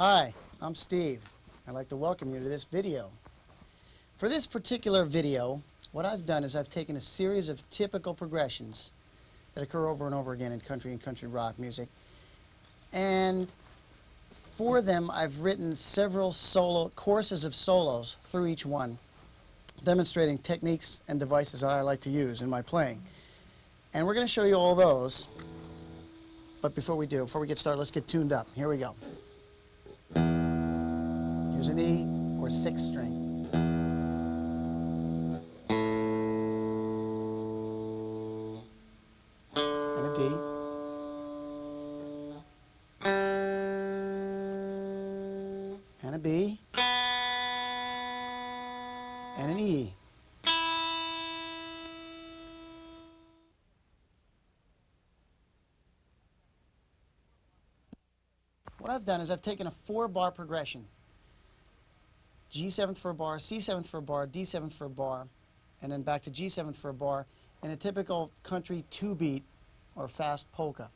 Hi, I'm Steve. I'd like to welcome you to this video. For this particular video, what I've done is I've taken a series of typical progressions that occur over and over again in country and country rock music, and for them I've written several courses of solos through each one, demonstrating techniques and devices that I like to use in my playing. And we're going to show you all those, but before we get started, let's get tuned up. Here we go. Here's an E or 6th string. And a D. And a B. And an E. What I've done is I've taken a 4-bar progression. G7th for a bar, C7th for a bar, D7th for a bar, and then back to G7th for a bar in a typical country 2-beat or fast polka.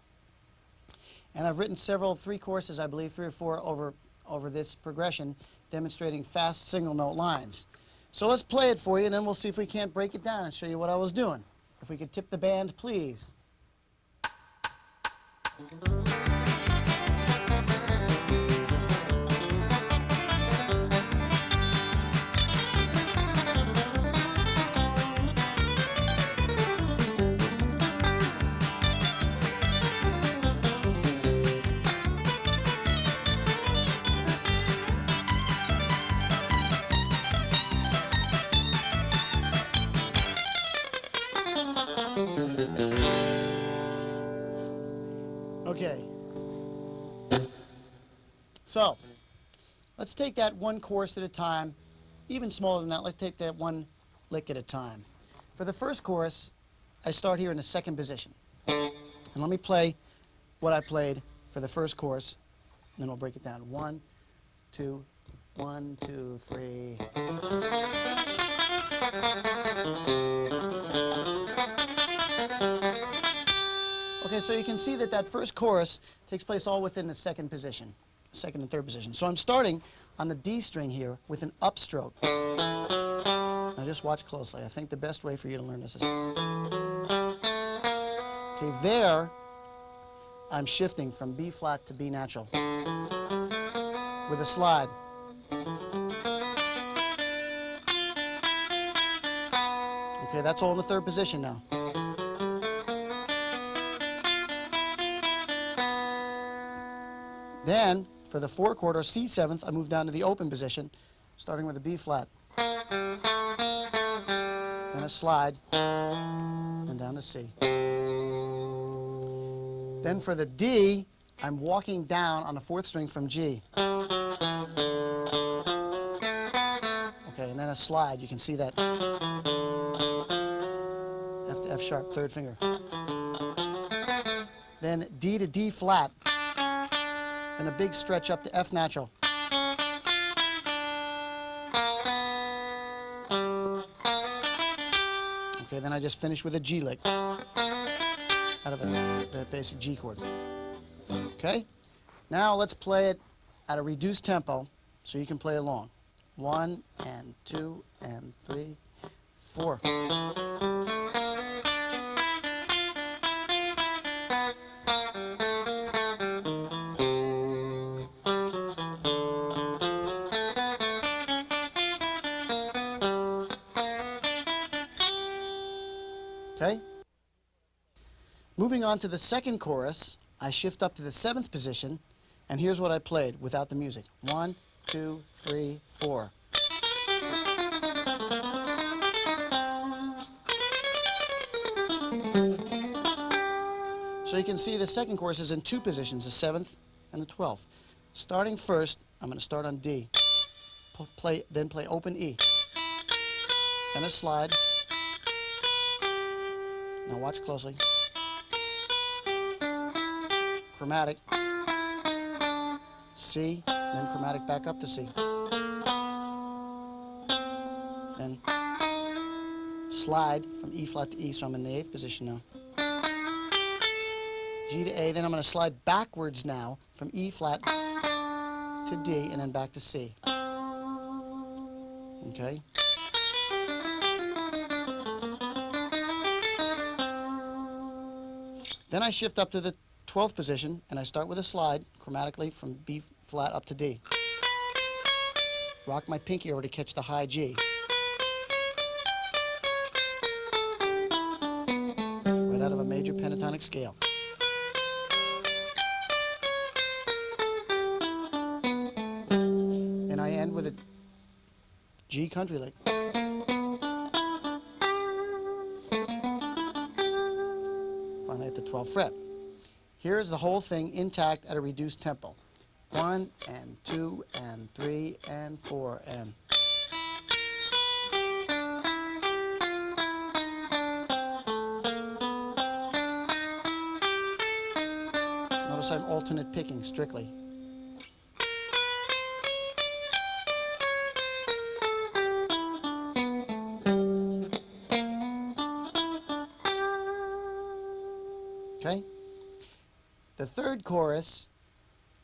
And I've written 3 courses, I believe, 3 or 4 over this progression, demonstrating fast single note lines. So let's play it for you, and then we'll see if we can't break it down and show you what I was doing. If we could tip the band, please. Okay, so let's take that one course at a time, even smaller than that. Let's take that one lick at a time. For the first chorus, I start here in the 2nd position. And let me play what I played for the first chorus, and then we'll break it down. 1, 2, 1, 2, 3. Okay, so you can see that that first chorus takes place all within the 2nd position, 2nd and 3rd position. So I'm starting on the D string here with an upstroke. Now just watch closely. I think the best way for you to learn this is... Okay, there I'm shifting from B flat to B natural with a slide. Okay, that's all in the 3rd position now. Then, for the 4 chord or C7th, I move down to the open position, starting with a B flat. Then a slide, and down to C. Then for the D, I'm walking down on the 4th string from G. Okay, and then a slide, you can see that. F to F sharp, 3rd finger. Then D to D flat. And a big stretch up to F natural. Okay, then I just finish with a G lick out of a basic G chord. Okay, now let's play it at a reduced tempo so you can play along. 1 and 2 and 3, 4. Okay? Moving on to the 2nd chorus, I shift up to the 7th position, and here's what I played without the music. 1, 2, 3, 4. So you can see the 2nd chorus is in 2 positions, the 7th and the 12th. Starting first, I'm going to start on D, then play open E, and a slide. Now watch closely. Chromatic, C, then chromatic back up to C. Then slide from E flat to E, so I'm in the 8th position now. G to A, then I'm going to slide backwards now from E flat to D and then back to C. Okay? Then I shift up to the 12th position and I start with a slide chromatically from B flat up to D. Rock my pinky over to catch the high G. Right out of a major pentatonic scale. And I end with a G country lick. Finally at the 12th fret. Here's the whole thing intact at a reduced tempo. 1 and 2 and 3 and 4 and. Notice I'm alternate picking strictly. Okay? The third chorus,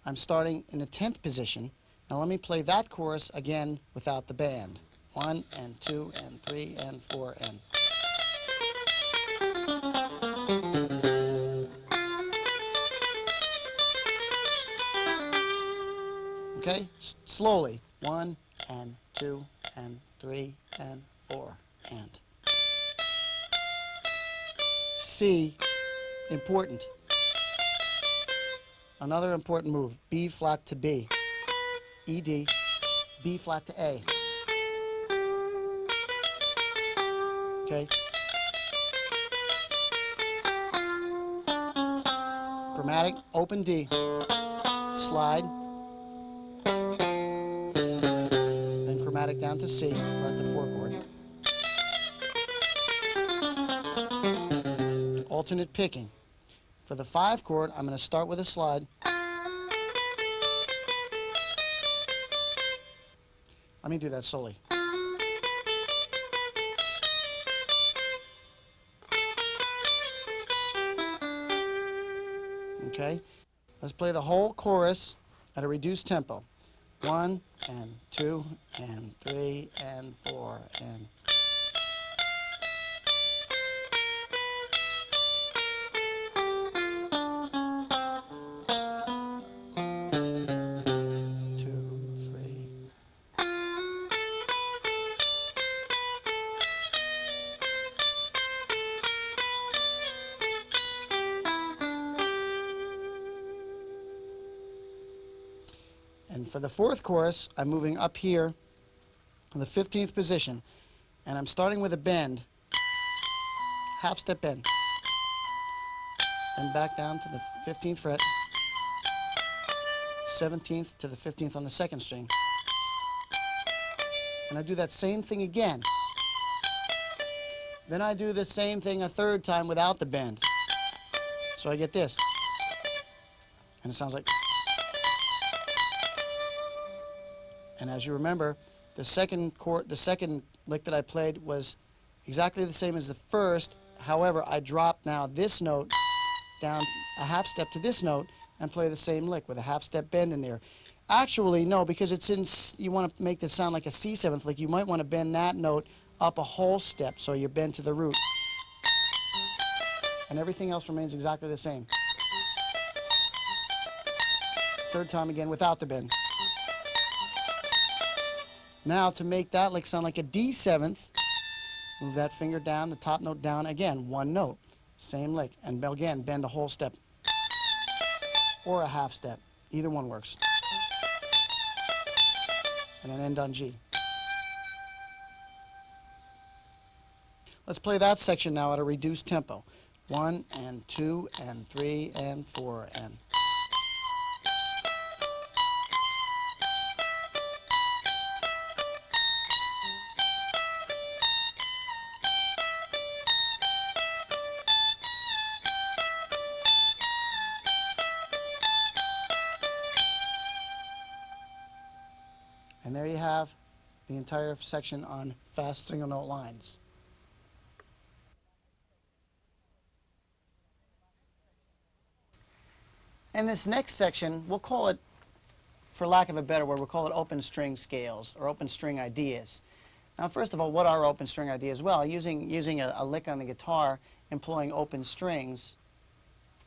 I'm starting in the 10th position. Now let me play that chorus again without the band. 1 and 2 and 3 and 4 and. Okay? Slowly. 1 and 2 and 3 and 4 and. C, important. Another important move, B flat to B, E D, B flat to A. Okay? Chromatic, open D, slide, then chromatic down to C, we're at the 4 chord. Alternate picking. For the 5 chord, I'm going to start with a slide. Let me do that slowly. Okay? Let's play the whole chorus at a reduced tempo. 1 and 2 and 3 and 4 and. And for the 4th chorus, I'm moving up here in the 15th position, and I'm starting with a bend, half step bend, then back down to the 15th fret, 17th to the 15th on the 2nd string, and I do that same thing again. Then I do the same thing a 3rd time without the bend, so I get this, and it sounds like. And as you remember, the second lick that I played was exactly the same as the first. However, I dropped now this note down a half step to this note and play the same lick with a half step bend in there. Actually, no, because it's in. You want to make this sound like a C7th lick. You might want to bend that note up a whole step so you bend to the root, and everything else remains exactly the same. 3rd time again without the bend. Now, to make that lick sound like a D7th, move that finger down, the top note down again, 1 note, same lick, and again, bend a whole step or a half step. Either one works. And then end on G. Let's play that section now at a reduced tempo. 1 and 2 and 3 and 4 and. And there you have the entire section on fast single note lines. In this next section, we'll call it for lack of a better word, we'll call it open string scales or open string ideas. Now, first of all, what are open string ideas? Well, using a lick on the guitar, employing open strings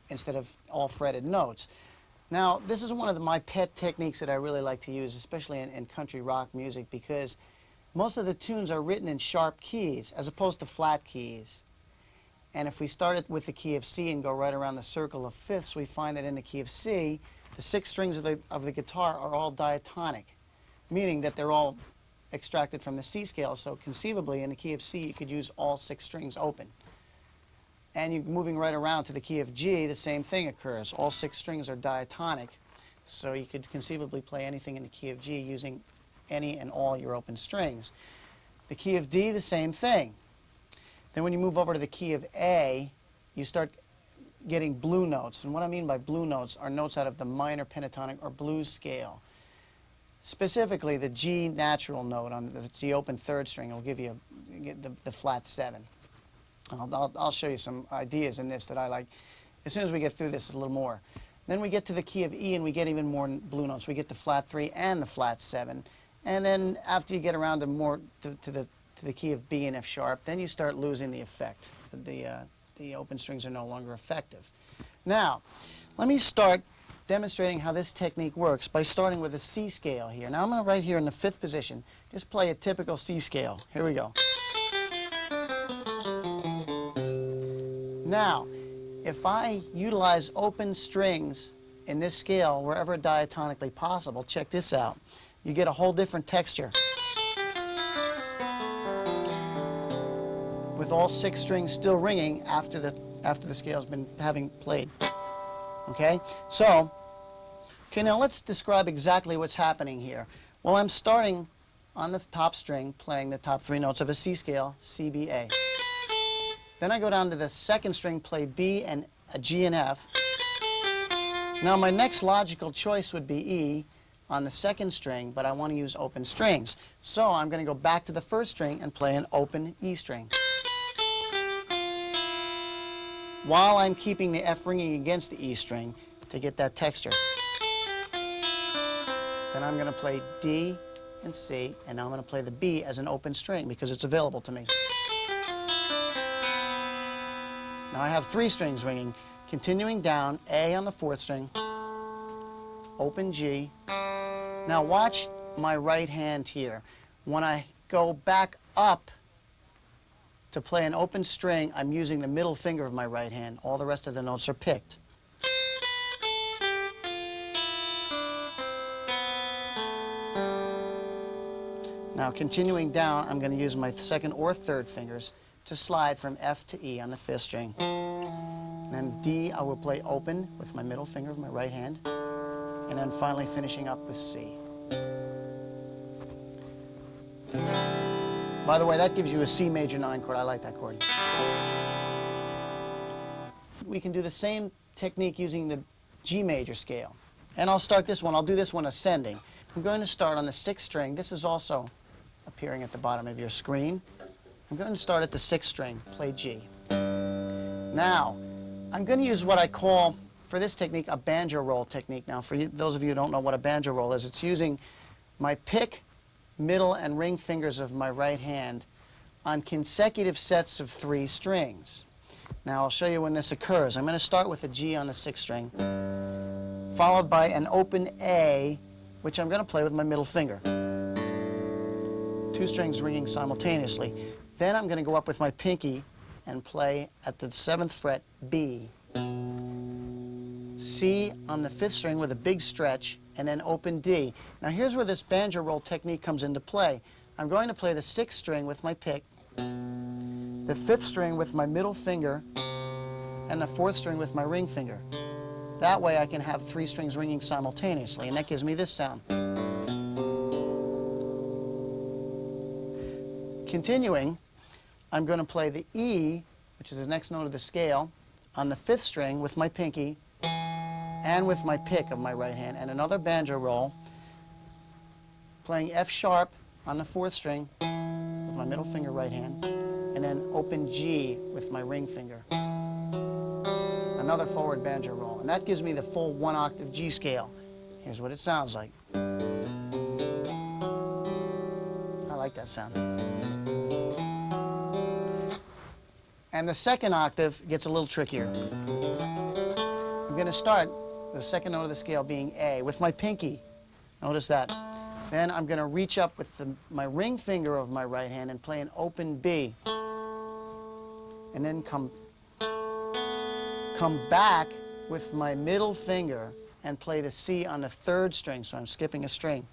instead of all fretted notes. Now, this is one of my pet techniques that I really like to use, especially in country rock music, because most of the tunes are written in sharp keys as opposed to flat keys. And if we start it with the key of C and go right around the circle of fifths, we find that in the key of C, the 6 strings of the guitar are all diatonic, meaning that they're all extracted from the C scale. So conceivably, in the key of C, you could use all 6 strings open. And you're moving right around to the key of G, the same thing occurs. All 6 strings are diatonic, so you could conceivably play anything in the key of G using any and all your open strings. The key of D, the same thing. Then when you move over to the key of A, you start getting blue notes. And what I mean by blue notes are notes out of the minor pentatonic or blues scale. Specifically, the G natural note on the G open 3rd string will give you the flat 7. I'll show you some ideas in this that I like. As soon as we get through this a little more. Then we get to the key of E and we get even more blue notes. We get the flat 3 and the flat 7. And then after you get around to more to the key of B and F sharp, then you start losing the effect. The open strings are no longer effective. Now, let me start demonstrating how this technique works by starting with a C scale here. Now I'm going to right here in the 5th position just play a typical C scale. Here we go. Now, if I utilize open strings in this scale wherever diatonically possible, check this out. You get a whole different texture. With all 6 strings still ringing after the scale's been having played. Okay? So, now let's describe exactly what's happening here. Well, I'm starting on the top string playing the top 3 notes of a C scale, C, B, A. Then I go down to the 2nd string, play B and a G and F. Now my next logical choice would be E on the 2nd string, but I want to use open strings. So I'm going to go back to the 1st string and play an open E string, while I'm keeping the F ringing against the E string to get that texture. Then I'm going to play D and C, and now I'm going to play the B as an open string because it's available to me. Now I have 3 strings ringing, continuing down, A on the 4th string, open G. Now watch my right hand here. When I go back up to play an open string, I'm using the middle finger of my right hand. All the rest of the notes are picked. Now continuing down, I'm going to use my 2nd or 3rd fingers to slide from F to E on the 5th string. And then D, I will play open with my middle finger of my right hand. And then finally finishing up with C. By the way, that gives you a C major 9 chord. I like that chord. We can do the same technique using the G major scale. And I'll start this one. I'll do this one ascending. I'm going to start on the 6th string. This is also appearing at the bottom of your screen. I'm going to start at the 6th string, play G. Now, I'm going to use what I call, for this technique, a banjo roll technique. Now, for those of you who don't know what a banjo roll is, it's using my pick, middle, and ring fingers of my right hand on consecutive sets of 3 strings. Now, I'll show you when this occurs. I'm going to start with a G on the 6th string, followed by an open A, which I'm going to play with my middle finger. 2 strings ringing simultaneously. Then I'm going to go up with my pinky and play at the 7th fret B. C on the 5th string with a big stretch, and then open D. Now here's where this banjo roll technique comes into play. I'm going to play the 6th string with my pick, the 5th string with my middle finger, and the 4th string with my ring finger. That way I can have 3 strings ringing simultaneously, and that gives me this sound. Continuing, I'm going to play the E, which is the next note of the scale, on the 5th string with my pinky and with my pick of my right hand, and another banjo roll, playing F sharp on the 4th string with my middle finger right hand, and then open G with my ring finger. Another forward banjo roll, and that gives me the full 1 octave G scale. Here's what it sounds like. I like that sound. And the second octave gets a little trickier. I'm going to start the second note of the scale being A with my pinky. Notice that. Then I'm going to reach up with my ring finger of my right hand and play an open B. And then come back with my middle finger and play the C on the third string, so I'm skipping a string.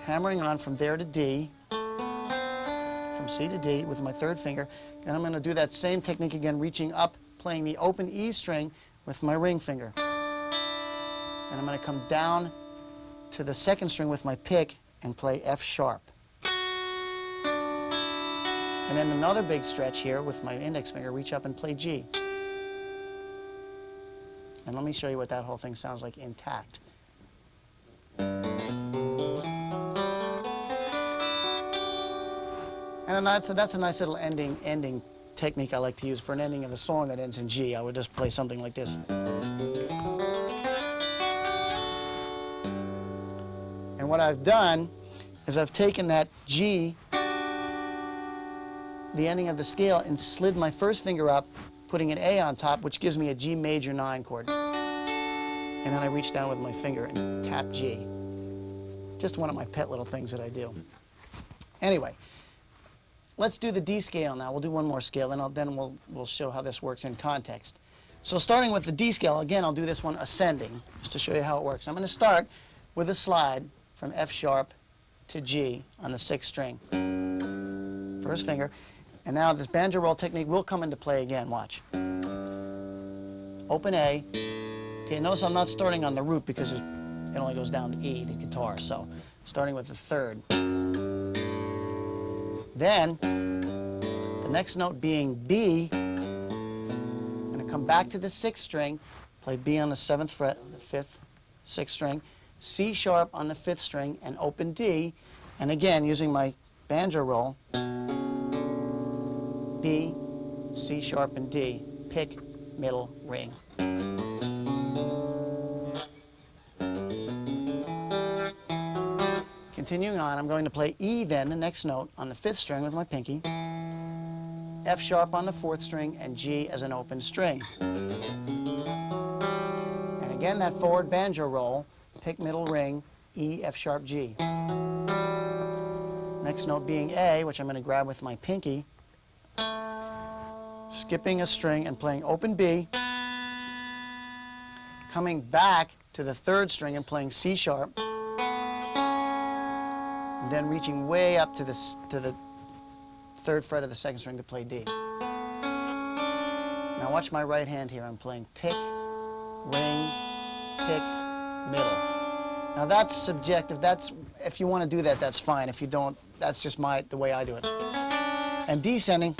Hammering on from there to D, from C to D with my third finger, and I'm going to do that same technique again, reaching up, playing the open E string with my ring finger. And I'm going to come down to the second string with my pick and play F sharp. And then another big stretch here with my index finger, reach up and play G. And let me show you what that whole thing sounds like intact. And that's a nice little ending technique I like to use for an ending of a song that ends in G. I would just play something like this. And what I've done is I've taken that G, the ending of the scale, and slid my first finger up, putting an A on top, which gives me a G major 9 chord. And then I reach down with my finger and tap G. Just one of my pet little things that I do. Anyway, let's do the D scale now. We'll do one more scale, and then we'll show how this works in context. So starting with the D scale, again, I'll do this one ascending, just to show you how it works. I'm going to start with a slide from F sharp to G on the 6th string. First finger. And now this banjo roll technique will come into play again. Watch. Open A. Okay, notice I'm not starting on the root because it only goes down to E, the guitar. So starting with the third. Then the next note being B. I'm going to come back to the 6th string, play B on the 7th fret of the 5th, 6th string, C sharp on the 5th string, and open D. And again, using my banjo roll, B, C sharp, and D. Pick, middle, ring. Continuing on, I'm going to play E then, the next note, on the 5th string with my pinky, F sharp on the 4th string, and G as an open string. And again, that forward banjo roll, pick, middle, ring, E, F sharp, G. Next note being A, which I'm going to grab with my pinky, skipping a string and playing open B, coming back to the 3rd string and playing C sharp, and then reaching way up to the 3rd fret of the 2nd string to play D. Now watch my right hand here. I'm playing pick, ring, pick, middle. Now that's subjective. If you want to do that, that's fine. If you don't, that's just the way I do it. And descending.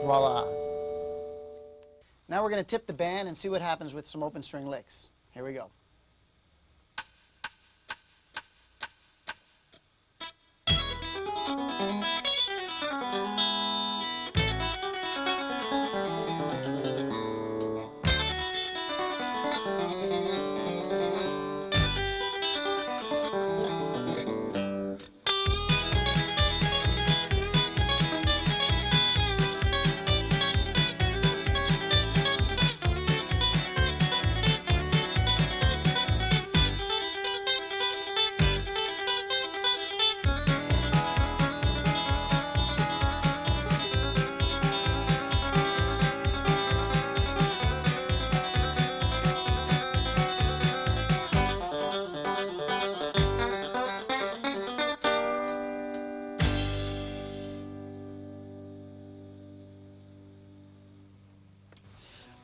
Voila. Now we're going to tip the band and see what happens with some open string licks. Here we go.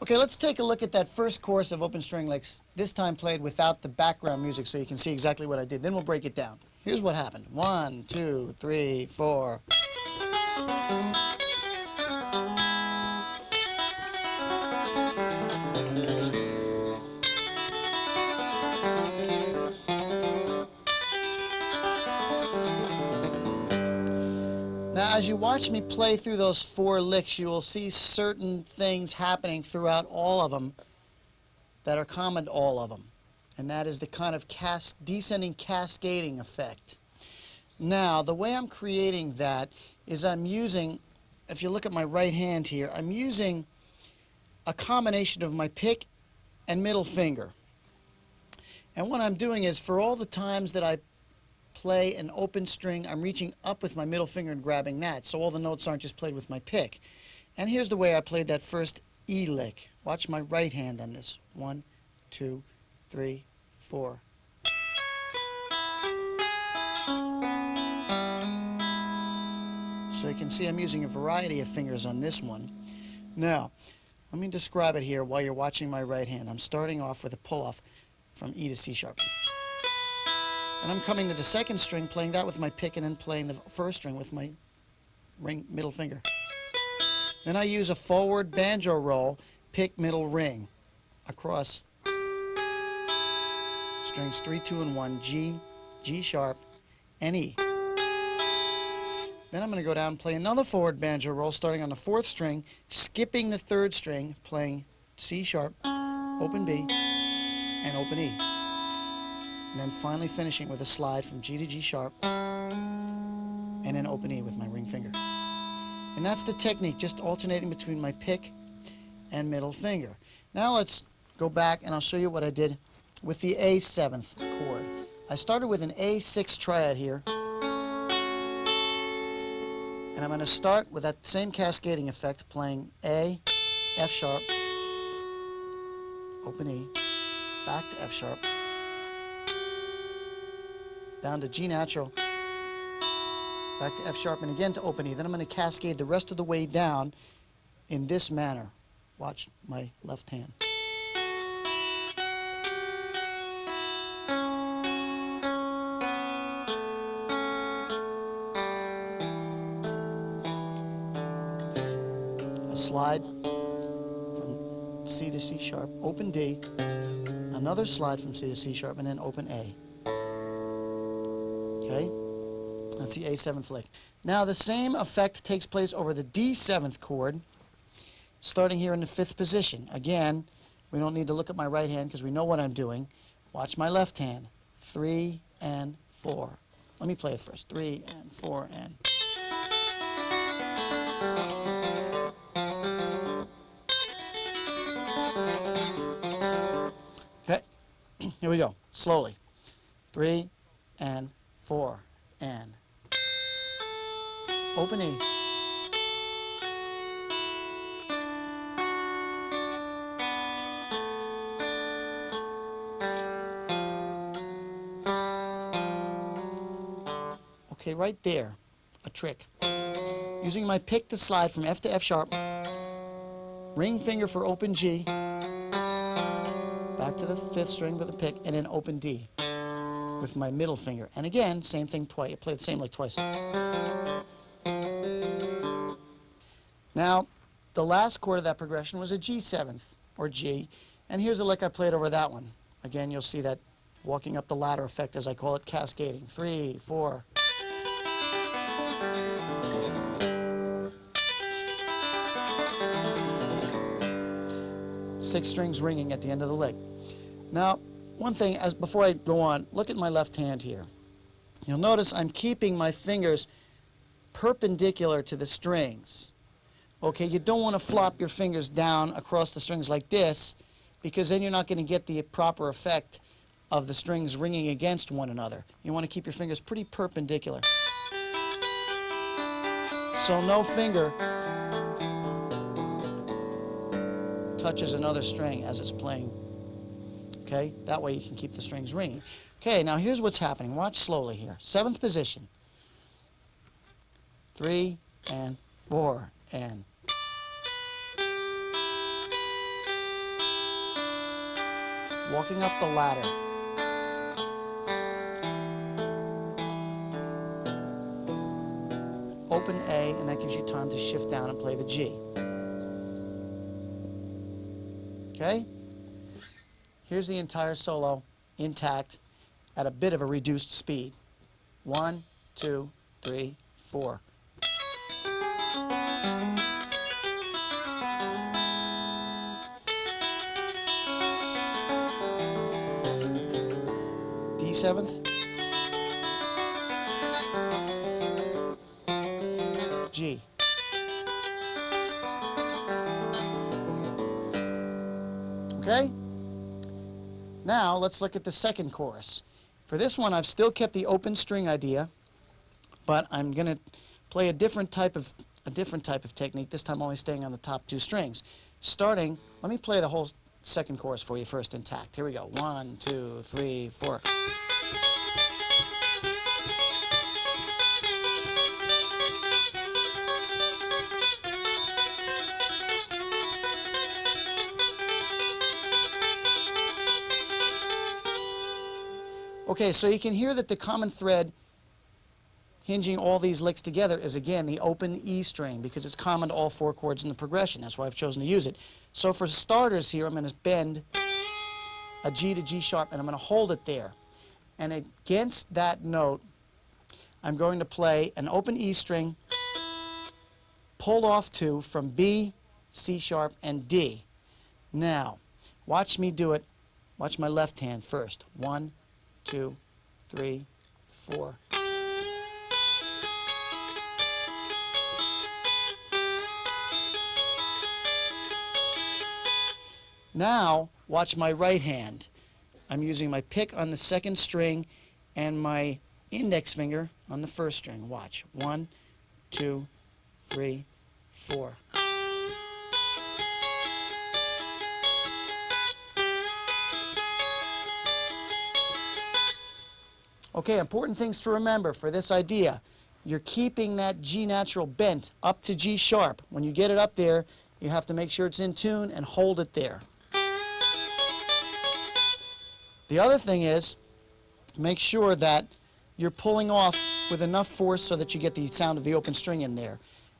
Okay, let's take a look at that first course of open string licks, this time played without the background music so you can see exactly what I did. Then we'll break it down. Here's what happened. 1, 2, 3, 4. Now, as you watch me play through those 4 licks, you will see certain things happening throughout all of them that are common to all of them. And that is the kind of descending cascading effect. Now, the way I'm creating that is I'm using, if you look at my right hand here, I'm using a combination of my pick and middle finger. And what I'm doing is, for all the times that I play an open string, I'm reaching up with my middle finger and grabbing that, so all the notes aren't just played with my pick. And here's the way I played that first E lick. Watch my right hand on this. 1, 2, 3, 4. So you can see I'm using a variety of fingers on this one. Now, let me describe it here while you're watching my right hand. I'm starting off with a pull-off from E to C sharp. And I'm coming to the second string, playing that with my pick, and then playing the first string with my middle finger. Then I use a forward banjo roll, pick, middle, ring, across strings 3, 2, and 1, G, G sharp, and E. Then I'm going to go down and play another forward banjo roll, starting on the 4th string, skipping the 3rd string, playing C sharp, open B, and open E. And then finally finishing with a slide from G to G sharp, and then open E with my ring finger. And that's the technique, just alternating between my pick and middle finger. Now let's go back and I'll show you what I did with the A7th chord. I started with an A6 triad here, and I'm going to start with that same cascading effect, playing A, F sharp, open E, back to F sharp, down to G natural, back to F sharp, and again to open E. Then I'm going to cascade the rest of the way down in this manner. Watch my left hand. A slide from C to C sharp, open D, another slide from C to C sharp, and then open A. Okay? That's the A7th lick. Now the same effect takes place over the D7th chord, starting here in the 5th position. Again, we don't need to look at my right hand because we know what I'm doing. Watch my left hand. 3 and 4. Let me play it first. 3 and 4 and... Okay, here we go, slowly. 3 and 4 and open E. Okay, right there, a trick. Using my pick to slide from F to F sharp, ring finger for open G, back to the 5th string with a pick, and then open D with my middle finger. And again, same thing twice. I play the same lick twice. Now, the last chord of that progression was a G7th, or G, and here's a lick I played over that one. Again, you'll see that walking up the ladder effect, as I call it, cascading. 3, 4. Six strings ringing at the end of the lick. Now, one thing, before I go on, look at my left hand here. You'll notice I'm keeping my fingers perpendicular to the strings. Okay, you don't want to flop your fingers down across the strings like this, because then you're not going to get the proper effect of the strings ringing against one another. You want to keep your fingers pretty perpendicular. So no finger touches another string as it's playing. Okay, that way you can keep the strings ringing. Okay, now here's what's happening. Watch slowly here. 7th position. 3 and 4 and... walking up the ladder. Open A, and that gives you time to shift down and play the G. Okay? Here's the entire solo intact at a bit of a reduced speed. 1, 2, 3, 4. 7th, G. Okay? Now let's look at the second chorus. For this one, I've still kept the open string idea, but I'm going to play a different type of technique. This time only staying on the top 2 strings. Starting, let me play the whole second chorus for you first intact. Here we go. 1, 2, 3, 4. Okay, so you can hear that the common thread hinging all these licks together is, again, the open E string, because it's common to all 4 chords in the progression. That's why I've chosen to use it. So for starters here, I'm going to bend a G to G sharp, and I'm going to hold it there. And against that note, I'm going to play an open E string pulled off 2 from B, C sharp, and D. Now, watch me do it. Watch my left hand first. 1, 2, 3, 4. Now, watch my right hand. I'm using my pick on the second string and my index finger on the first string. Watch. 1, 2, 3, 4. Okay, important things to remember for this idea. You're keeping that G natural bent up to G sharp. When you get it up there, you have to make sure it's in tune and hold it there. The other thing is, make sure that you're pulling off with enough force so that you get the sound of the open string in there.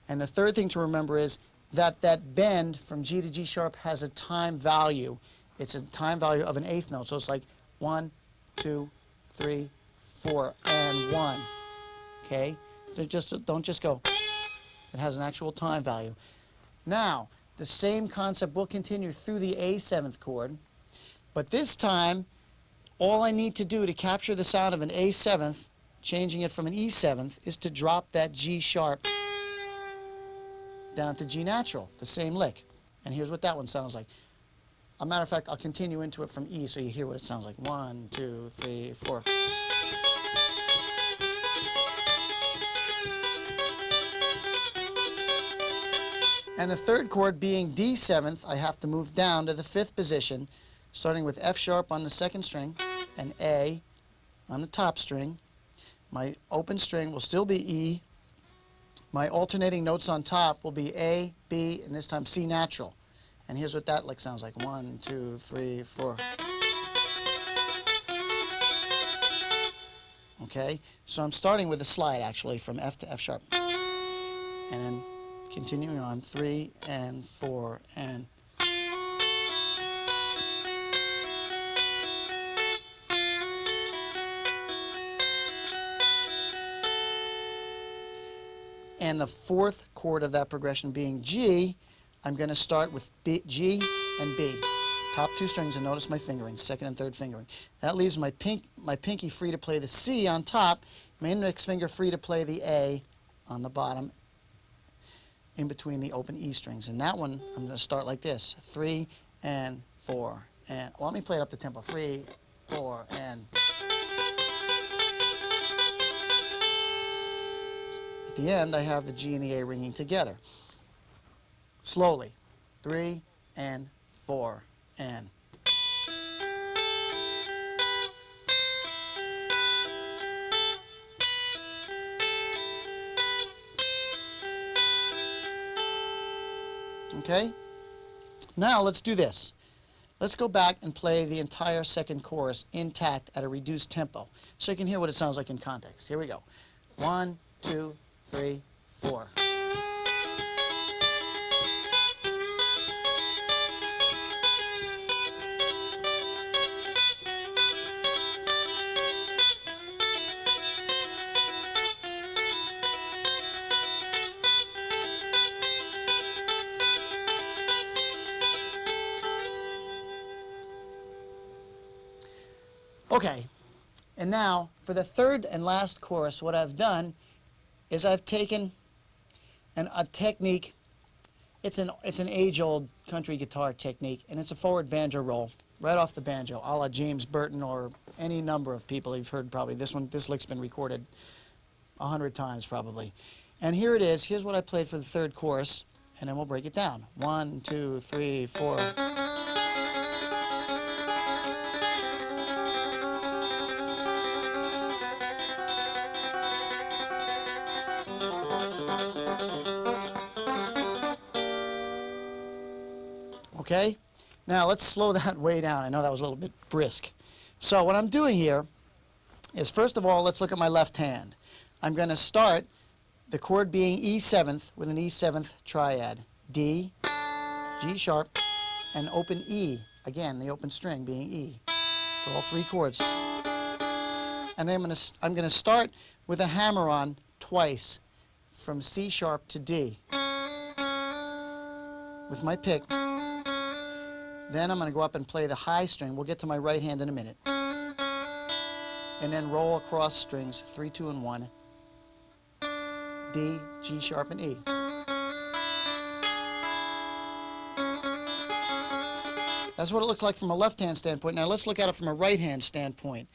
And the third thing to remember is that that bend from G to G sharp has a time value. It's a time value of an eighth note. So it's like 1, 2, 3, 4, and 1. Okay? Don't just go. It has an actual time value. Now, the same concept will continue through the A7th chord, but this time, all I need to do to capture the sound of an A7th, changing it from an E7th, is to drop that G sharp down to G natural, the same lick. And here's what that one sounds like. As a matter of fact, I'll continue into it from E so you hear what it sounds like. 1, 2, 3, 4. And the third chord being D7th, I have to move down to the 5th position, starting with F sharp on the second string and A on the top string. My open string will still be E. My alternating notes on top will be A, B, and this time C natural. And here's what that lick sounds like. 1, 2, 3, 4. Okay, so I'm starting with a slide actually from F to F sharp. And then continuing on 3 and 4 and the 4th chord of that progression being G, I'm going to start with B, G and B. Top 2 strings, and notice my fingering, 2nd and 3rd fingering. That leaves my pinky free to play the C on top, my index finger free to play the A on the bottom in between the open E strings. And that one, I'm going to start like this. 3 and 4 and, well, let me play it up the tempo. 3, 4, and... At the end, I have the G and the A ringing together. Slowly. 3 and 4 and... Okay? Now let's do this. Let's go back and play the entire second chorus intact at a reduced tempo so you can hear what it sounds like in context. Here we go. 1, 2, 3, 4. Okay, And now, for the third and last chorus, what I've done is I've taken a technique. It's an age-old country guitar technique, and it's a forward banjo roll, right off the banjo, a la James Burton or any number of people you've heard probably. This lick's been recorded 100 times probably. And here it is. Here's what I played for the third chorus, and then we'll break it down. 1, 2, 3, 4. Okay? Now let's slow that way down. I know that was a little bit brisk. So what I'm doing here is, first of all, let's look at my left hand. I'm going to start the chord being E7th with an E7th triad. D, G sharp, and open E. Again, the open string being E for all three chords. And then I'm going to start with a hammer-on twice from C sharp to D with my pick. Then I'm going to go up and play the high string. We'll get to my right hand in a minute. And then roll across strings, 3, 2, and 1. D, G sharp, and E. That's what it looks like from a left-hand standpoint. Now let's look at it from a right-hand standpoint.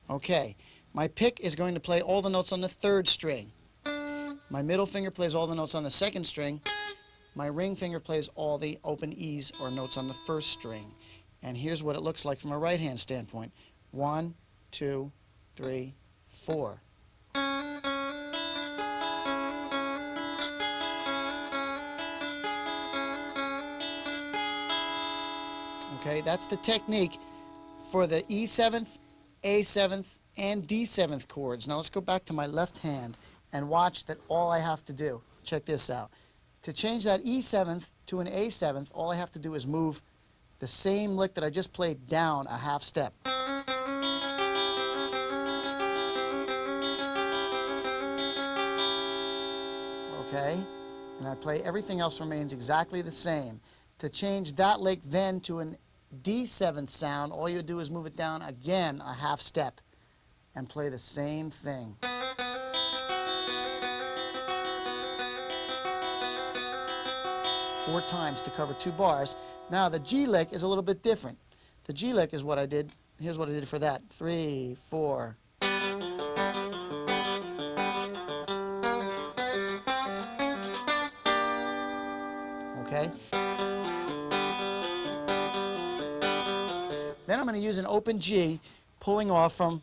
Okay, my pick is going to play all the notes on the third string. My middle finger plays all the notes on the second string. My ring finger plays all the open E's or notes on the first string. And here's what it looks like from a right-hand standpoint. 1, 2, 3, 4. Okay, that's the technique for the E7th, A7th, and D7th chords. Now let's go back to my left hand and watch that all I have to do. Check this out. To change that E7th to an A7th, all I have to do is move the same lick that I just played down a half step. Okay? And I play, everything else remains exactly the same. To change that lick then to an D7th sound, all you do is move it down again a half step and play the same thing. 4 times to cover 2 bars. Now the G lick is a little bit different. The G lick is what I did. Here's what I did for that. 3, 4. Okay? Then I'm going to use an open G, pulling off from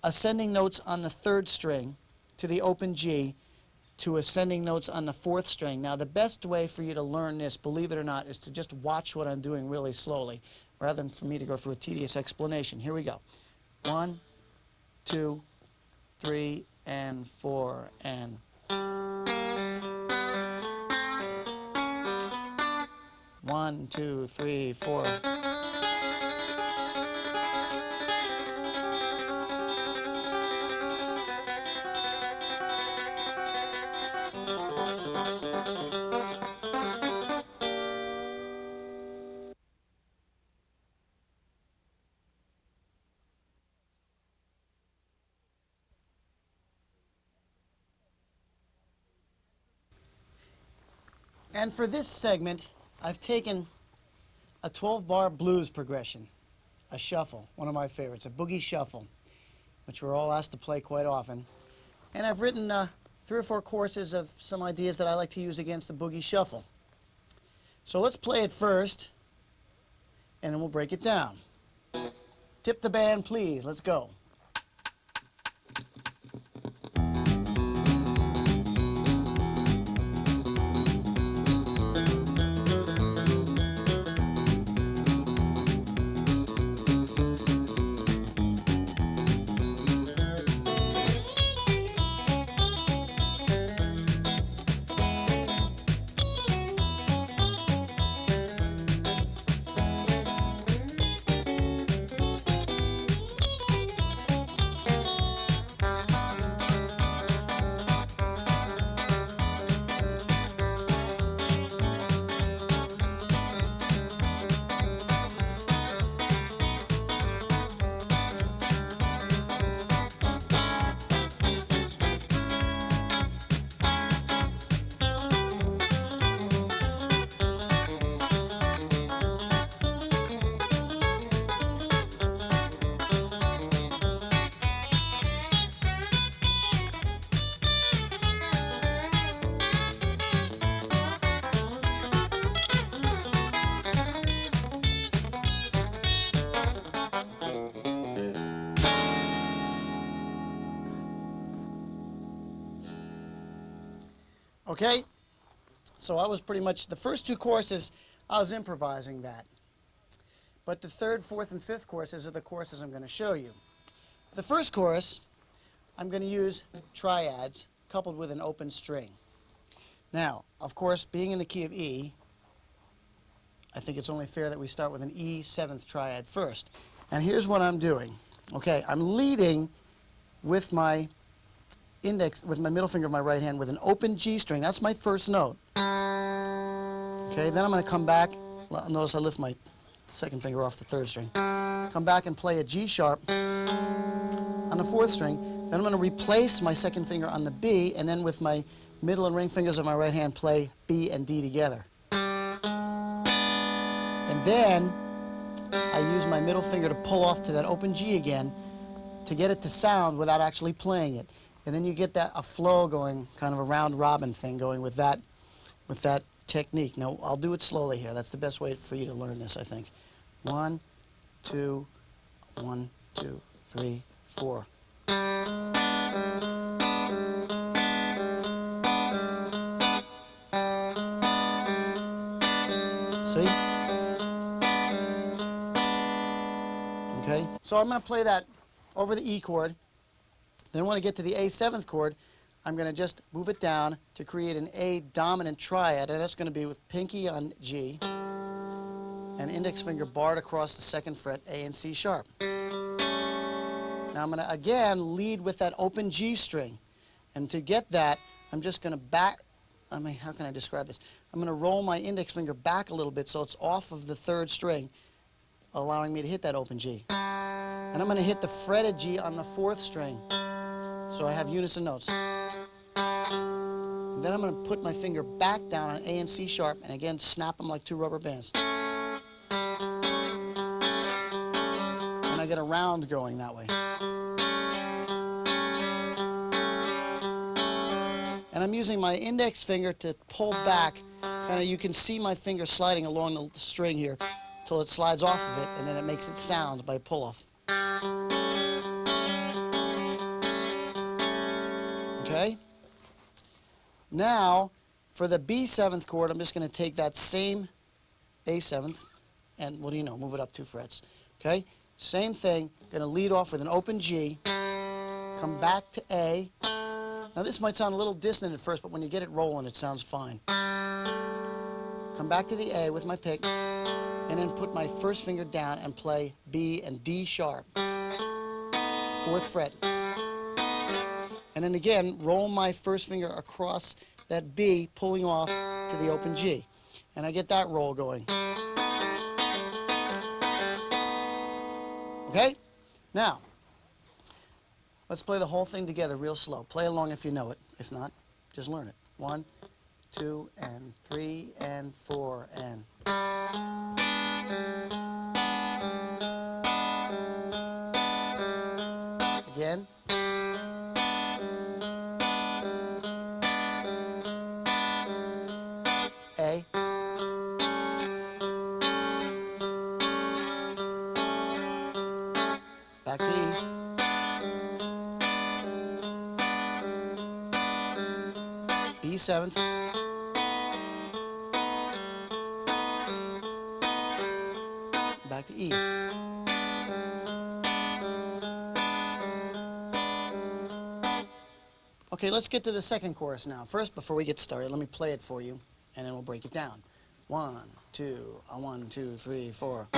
ascending notes on the third string to the open G to ascending notes on the fourth string. Now the best way for you to learn this, believe it or not, is to just watch what I'm doing really slowly rather than for me to go through a tedious explanation. Here we go. 1, 2, 3, and 4, and 1, 2, 3, 4. And for this segment, I've taken a 12-bar blues progression, a shuffle, one of my favorites, a boogie shuffle, which we're all asked to play quite often. And I've written 3 or 4 courses of some ideas that I like to use against the boogie shuffle. So let's play it first, and then we'll break it down. Tip the band, please. Let's go. Okay? So I was pretty much, the first two courses, I was improvising that. But the third, fourth, and fifth courses are the courses I'm going to show you. The first chorus, I'm going to use triads coupled with an open string. Now, of course, being in the key of E, I think it's only fair that we start with an E seventh triad first. And here's what I'm doing. Okay, I'm leading with my index, with my middle finger of my right hand with an open G string. That's my first note. Okay, then I'm going to come back. Notice I lift my second finger off the third string. Come back and play a G sharp on the fourth string. Then I'm going to replace my second finger on the B, and then with my middle and ring fingers of my right hand play B and D together. And then I use my middle finger to pull off to that open G again to get it to sound without actually playing it. And then you get that a flow going, kind of a round robin thing going with that technique. Now, I'll do it slowly here. That's the best way for you to learn this, I think. 1, 2, 1, 2, 3, 4. See? Okay? So I'm going to play that over the E chord. Then when I get to the A seventh chord, I'm going to just move it down to create an A dominant triad, and that's going to be with pinky on G and index finger barred across the second fret, A and C sharp. Now I'm going to again lead with that open G string, and to get that, I'm just going to how can I describe this? I'm going to roll my index finger back a little bit so it's off of the third string, allowing me to hit that open G. And I'm going to hit the fretted G on the fourth string, so I have unison notes. And then I'm going to put my finger back down on A and C sharp, and again snap them like two rubber bands. And I get a round going that way. And I'm using my index finger to pull back, kind of, you can see my finger sliding along the string here till it slides off of it, and then it makes it sound by pull off. Okay? Now, for the B seventh chord, I'm just going to take that same A seventh, and what do you know, move it up 2 frets. Okay? Same thing, going to lead off with an open G, come back to A. Now this might sound a little dissonant at first, but when you get it rolling, it sounds fine. Come back to the A with my pick, and then put my first finger down and play B and D sharp, 4th fret. And then again, roll my first finger across that B, pulling off to the open G. And I get that roll going. Okay? Now, let's play the whole thing together real slow. Play along if you know it. If not, just learn it. 1, 2, and 3, and 4, and... Again. A. Back to E. B seventh. Back to E. Okay, let's get to the second chorus now. First, before we get started, let me play it for you, and then we'll break it down. 1, 2, 1, 2, 3, 4.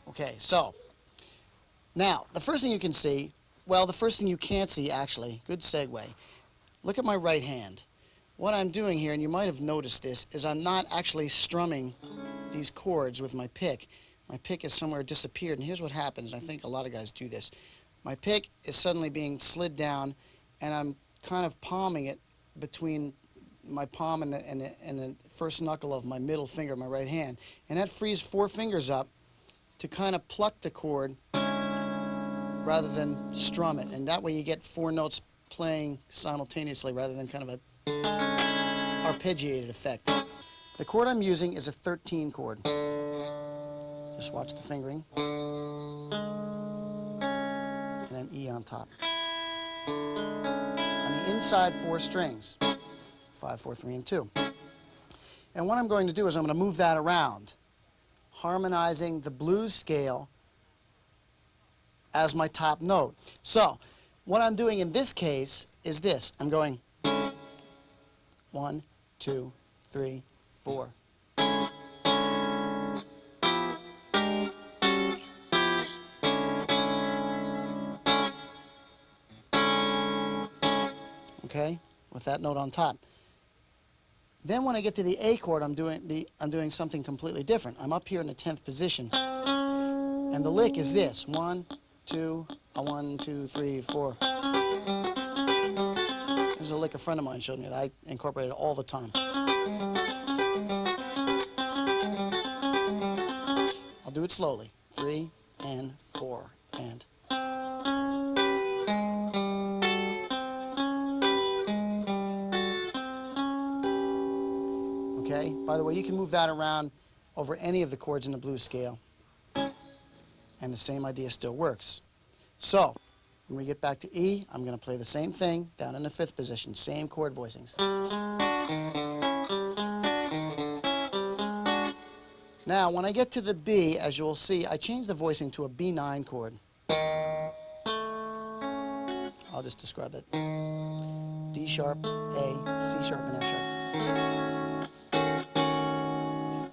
Okay, so, now, the first thing you can see, well, the first thing you can't see, actually, good segue. Look at my right hand. What I'm doing here, and you might have noticed this, is I'm not actually strumming these chords with my pick. My pick has somewhere disappeared, and here's what happens, and I think a lot of guys do this. My pick is suddenly being slid down, and I'm kind of palming it between my palm and the first knuckle of my middle finger of my right hand. And that frees 4 fingers up to kind of pluck the chord rather than strum it. And that way you get 4 notes playing simultaneously rather than kind of a arpeggiated effect. The chord I'm using is a 13 chord. Just watch the fingering. And then E on top. On the inside 4 strings, 5, 4, 3, and 2. And what I'm going to do is I'm going to move that around, harmonizing the blues scale as my top note. So, what I'm doing in this case is this. I'm going 1, 2, 3, 4. Okay, with that note on top. Then when I get to the A chord, I'm doing something completely different. I'm up here in the 10th position, and the lick is this: 1, 2, 1, 2, 3, 4. This is a lick a friend of mine showed me that I incorporated all the time. I'll do it slowly. 3 and 4 and. Okay? By the way, you can move that around over any of the chords in the blues scale, and the same idea still works. So, when we get back to E, I'm going to play the same thing down in the 5th position, same chord voicings. Now, when I get to the B, as you'll see, I change the voicing to a B9 chord. I'll just describe that. D sharp, A, C sharp, and F sharp.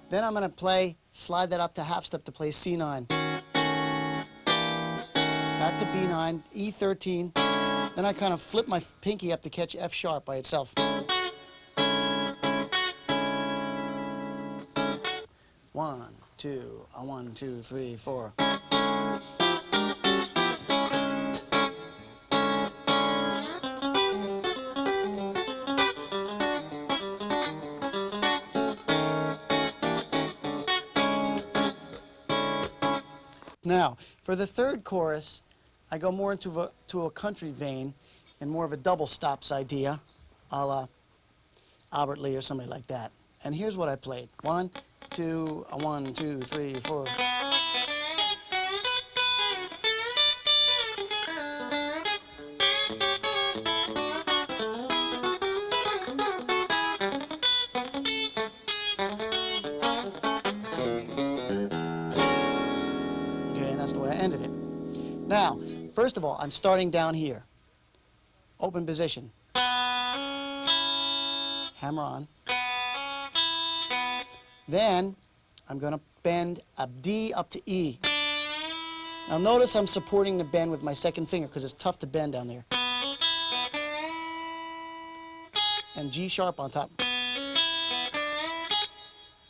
Then I'm going to slide that up to half step to play C9. Back to B9, E13. Then I kind of flip my pinky up to catch F sharp by itself. 1, 2, 1, 2, 3, 4. Now, for the 3rd chorus, I go more into a country vein and more of a double stops idea, a la Albert Lee or somebody like that. And here's what I played. 1, 2, 1, 2, 3, 4. That's the way I ended it. Now, first of all, I'm starting down here. Open position. Hammer on. Then, I'm going to bend a D up to E. Now notice I'm supporting the bend with my 2nd finger because it's tough to bend down there. And G sharp on top.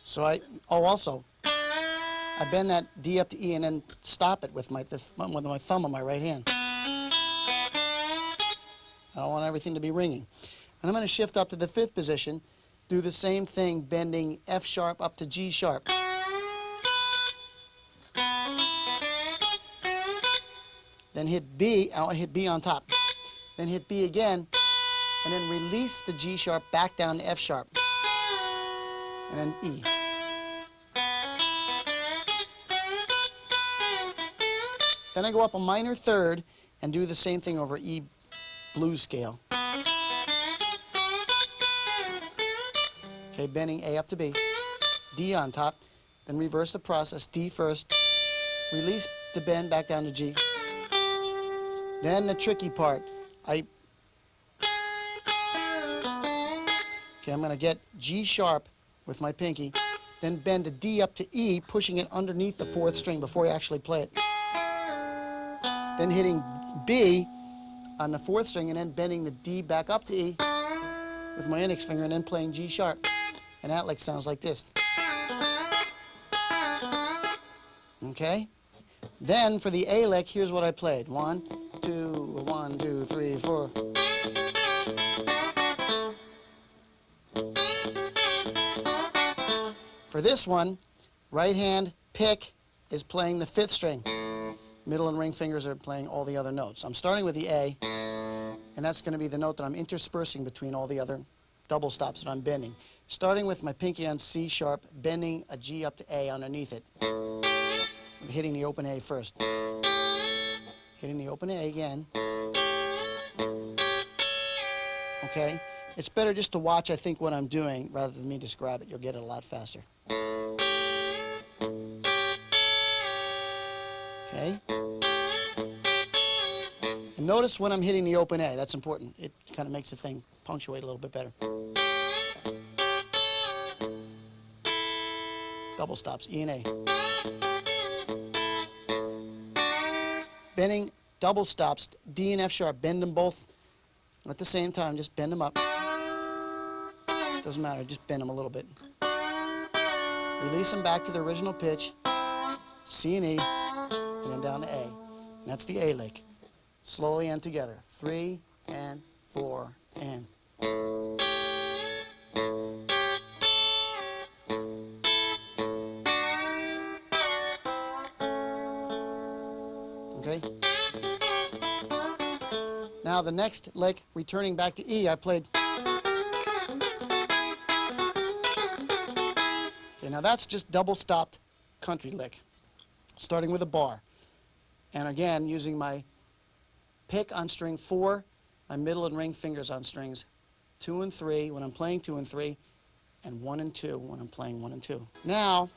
So also, I bend that D up to E and then stop it with my thumb on my right hand. I don't want everything to be ringing. And I'm going to shift up to the 5th position, do the same thing, bending F sharp up to G sharp. Then hit B, I'll hit B on top. Then hit B again, and then release the G sharp back down to F sharp. And then E. Then I go up a minor 3rd and do the same thing over E blues scale. Okay, bending A up to B, D on top, then reverse the process, D first, release the bend back down to G. Then the tricky part, I'm going to get G sharp with my pinky, then bend a D up to E, pushing it underneath the 4th string before you actually play it. Then hitting B on the 4th string and then bending the D back up to E with my index finger and then playing G sharp. And that lick sounds like this. Okay? Then for the A lick, here's what I played. 1, 2, 1, 2, 3, 4. For this one, right hand pick is playing the 5th string. Middle and ring fingers are playing all the other notes. I'm starting with the A, and that's going to be the note that I'm interspersing between all the other double stops that I'm bending. Starting with my pinky on C sharp, bending a G up to A underneath it. Hitting the open A first. Hitting the open A again. Okay? It's better just to watch, I think, what I'm doing rather than me describe it. You'll get it a lot faster. Okay? And notice when I'm hitting the open A. That's important. It kind of makes the thing punctuate a little bit better. Double stops, E and A. Bending double stops, D and F sharp. Bend them both at the same time. Just bend them up. Doesn't matter, just bend them a little bit. Release them back to the original pitch, C and E, and then down to A. And that's the A lick. Slowly and together. 3 and 4 and. Okay? Now the next lick, returning back to E, I played. Okay, now that's just double stopped country lick, starting with a bar. And again, using my pick on string 4, my middle and ring fingers on strings 2 and 3 when I'm playing 2 and 3, and 1 and 2 when I'm playing 1 and 2. Now,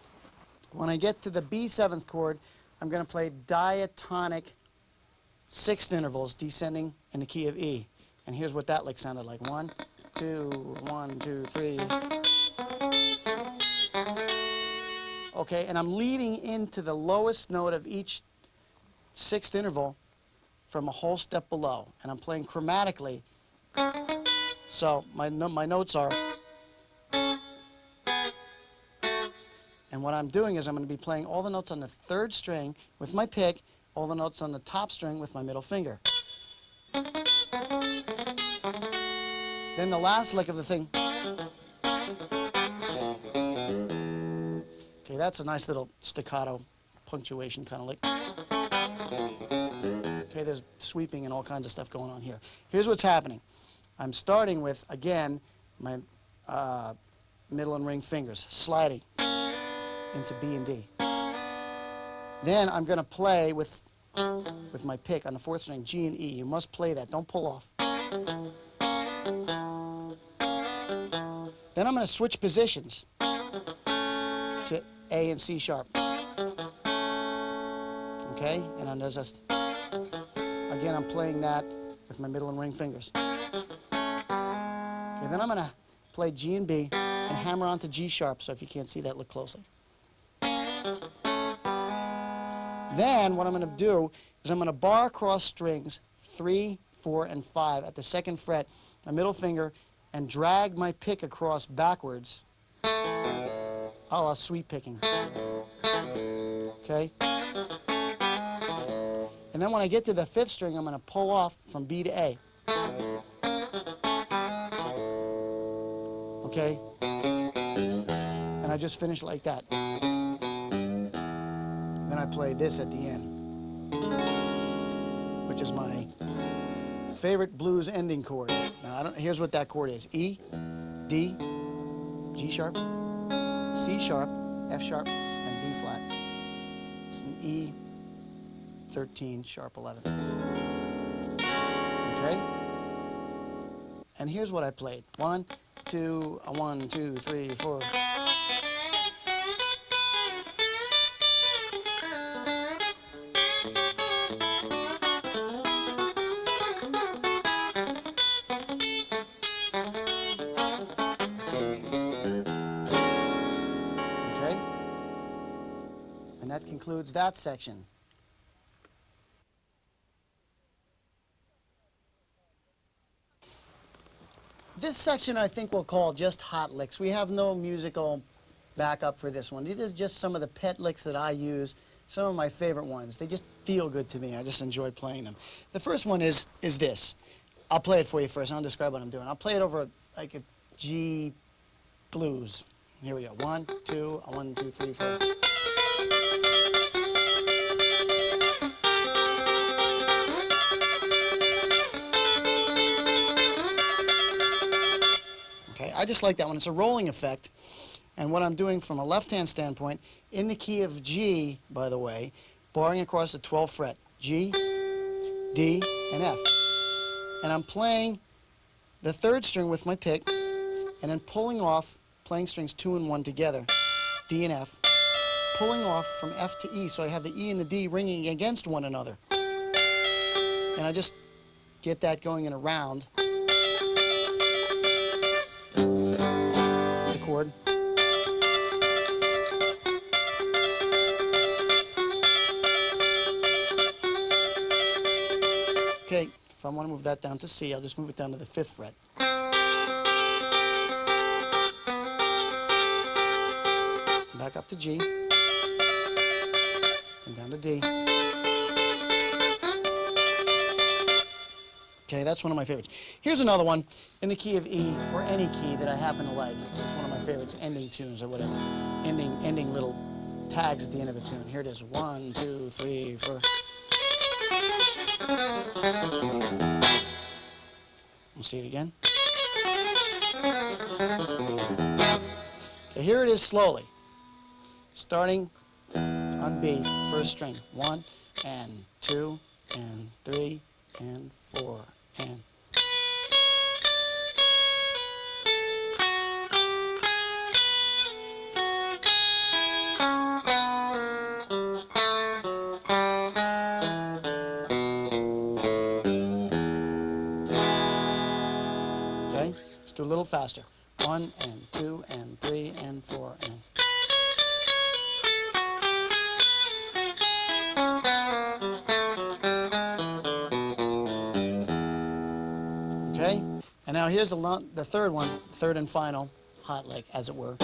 when I get to the B7th chord, I'm going to play diatonic sixth intervals descending in the key of E. And here's what that lick sounded like. 1, 2, 1, 2, 3. Okay, and I'm leading into the lowest note of each sixth interval from a whole step below. And I'm playing chromatically. So my notes are. And what I'm doing is I'm going to be playing all the notes on the 3rd string with my pick, all the notes on the top string with my middle finger. Then the last lick of the thing. Okay, that's a nice little staccato punctuation kind of lick. Okay, there's sweeping and all kinds of stuff going on here. Here's what's happening. I'm starting with, again, my middle and ring fingers, sliding into B and D. Then I'm going to play with my pick on the 4th string, G and E. You must play that. Don't pull off. Then I'm going to switch positions to A and C sharp. Okay? And then there's just, again, I'm playing that with my middle and ring fingers. Okay, then I'm going to play G and B and hammer onto G sharp. So if you can't see that, look closely. Then what I'm going to do is I'm going to bar across strings 3, 4, and 5 at the 2nd fret, my middle finger, and drag my pick across backwards, a la sweep picking. Okay? And then when I get to the 5th string, I'm going to pull off from B to A. Okay? And I just finish like that. Then I play this at the end, which is my favorite blues ending chord. Now, here's what that chord is. E, D, G sharp, C sharp, F sharp, and B flat. It's an E, 13, sharp 11. Okay? And here's what I played. 1, 2, 1, 2, 3, 4. And that concludes that section. This section I think we'll call just hot licks. We have no musical backup for this one. These are just some of the pet licks that I use, some of my favorite ones. They just feel good to me. I just enjoy playing them. The first one is this. I'll play it for you first. I'll describe what I'm doing. I'll play it over like a G blues. Here we go. 1, 2, 1, 2, 3, 4. Okay. I just like that one. It's a rolling effect. And what I'm doing from a left-hand standpoint, in the key of G, by the way, barring across the 12th fret, G, D, and F. And I'm playing the 3rd string with my pick, and then pulling off, playing strings 2 and 1 together, D and F, pulling off from F to E, so I have the E and the D ringing against one another. And I just get that going in a round. It's the chord. Okay, if I want to move that down to C, I'll just move it down to the 5th fret. Back up to G, and down to D. Okay, that's one of my favorites. Here's another one in the key of E, or any key that I happen to like. It's just one of my favorites, ending tunes or whatever. Ending little tags at the end of a tune. Here it is, 1, 2, 3, 4. We'll see it again. Okay, here it is slowly. Starting on B, 1st string. 1 and 2 and 3 and 4 and. Okay, let's do a little faster. 1 and 2 and 3 and 4 and. Okay, and now here's the 3rd one, 3rd and final, hot lick, as it were,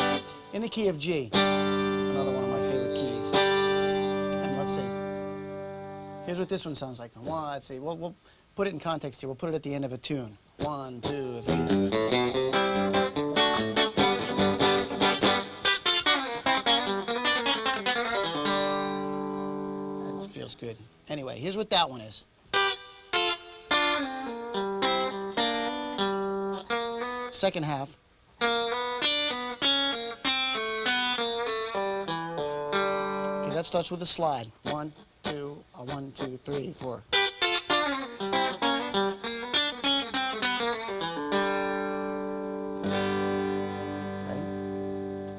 in the key of G, another one of my favorite keys. And let's see, here's what this one sounds like. Let's see, we'll put it in context here. We'll put it at the end of a tune. 1, 2, 3. That feels good. Anyway, here's what that one is. Second half. Okay, that starts with a slide. 1, 2, 1, 2, 3, 4. Okay,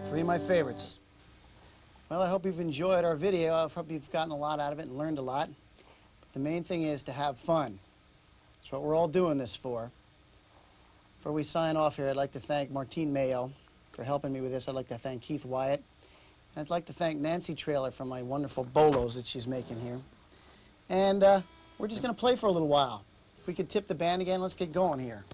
3 of my favorites. Well, I hope you've enjoyed our video. I hope you've gotten a lot out of it and learned a lot. But the main thing is to have fun. That's what we're all doing this for. Before we sign off here, I'd like to thank Martine Mayo for helping me with this. I'd like to thank Keith Wyatt. And I'd like to thank Nancy Trailer for my wonderful bolos that she's making here. And we're just going to play for a little while. If we could tip the band again, let's get going here.